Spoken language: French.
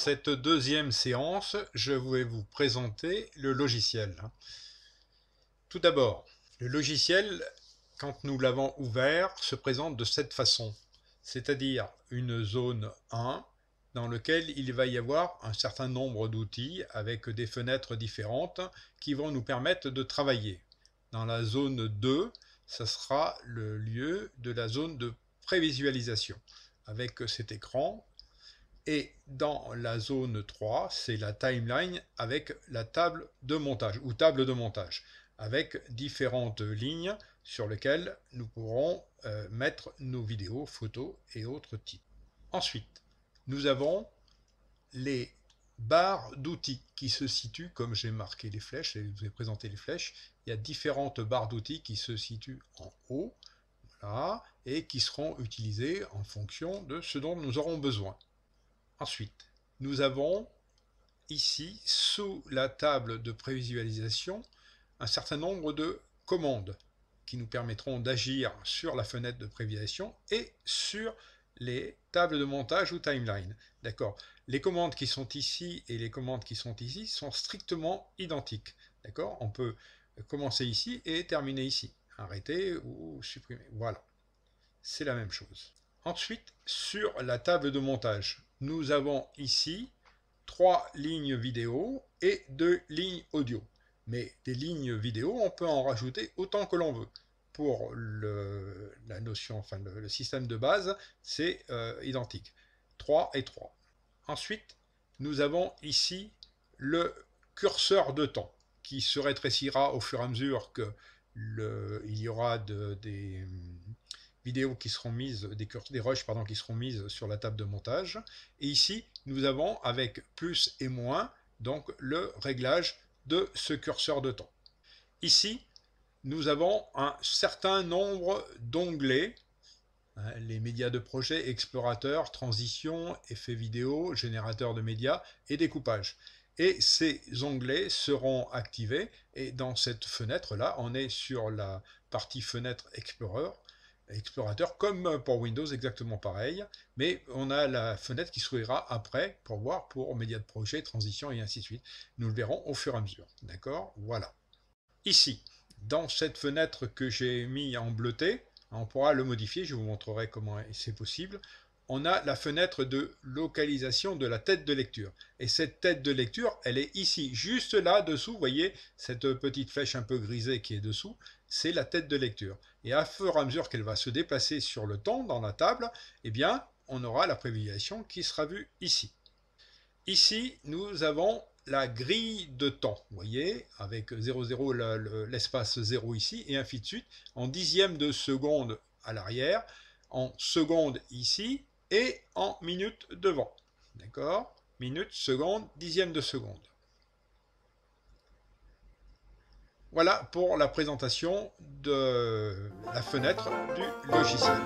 cette deuxième séance, je vais vous présenter le logiciel. Tout d'abord, le logiciel, quand nous l'avons ouvert, se présente de cette façon, c'est-à-dire une zone 1 dans laquelle il va y avoir un certain nombre d'outils avec des fenêtres différentes qui vont nous permettre de travailler. Dans la zone 2, ça sera le lieu de la zone de prévisualisation avec cet écran. Et dans la zone 3, c'est la timeline avec la table de montage ou table de montage avec différentes lignes sur lesquelles nous pourrons mettre nos vidéos, photos et autres titres. Ensuite, nous avons les barres d'outils qui se situent, comme j'ai marqué les flèches et je vous ai présenté les flèches, il y a différentes barres d'outils qui se situent en haut, voilà, et qui seront utilisées en fonction de ce dont nous aurons besoin. Ensuite, nous avons ici, sous la table de prévisualisation, un certain nombre de commandes qui nous permettront d'agir sur la fenêtre de prévisualisation et sur les tables de montage ou timeline. D'accord. Les commandes qui sont ici et les commandes qui sont ici sont strictement identiques. D'accord. On peut commencer ici et terminer ici. Arrêter ou supprimer. Voilà. C'est la même chose. Ensuite, sur la table de montage, nous avons ici 3 lignes vidéo et 2 lignes audio. Mais des lignes vidéo, on peut en rajouter autant que l'on veut. Pour la notion, enfin le système de base, c'est identique. 3 et 3. Ensuite, nous avons ici le curseur de temps qui se rétrécira au fur et à mesure que il y aura des vidéos qui seront mises, des rushs pardon, qui seront mises sur la table de montage. Et ici, nous avons avec plus et moins donc le réglage de ce curseur de temps. Ici, nous avons un certain nombre d'onglets, les médias de projet, explorateur, transition, effets vidéo, générateur de médias et découpage. Et ces onglets seront activés et dans cette fenêtre-là, on est sur la partie fenêtre explorateur, comme pour Windows, exactement pareil, mais on a la fenêtre qui s'ouvrira après pour voir pour médias de projet, transition et ainsi de suite. Nous le verrons au fur et à mesure. D'accord. Voilà. Ici, dans cette fenêtre que j'ai mis en bleuté, on pourra le modifier, je vous montrerai comment c'est possible. On a la fenêtre de localisation de la tête de lecture. Et cette tête de lecture, elle est ici, juste là dessous, vous voyez, cette petite flèche un peu grisée qui est dessous, c'est la tête de lecture. Et à fur et à mesure qu'elle va se déplacer sur le temps dans la table, eh bien, on aura la prévisualisation qui sera vue ici. Ici, nous avons la grille de temps, vous voyez, avec 00 l'espace 0 ici, et ainsi de suite, en dixième de seconde à l'arrière, en seconde ici, et en minutes devant. D'accord? Minutes, secondes, dixième de seconde. Voilà pour la présentation de la fenêtre du logiciel.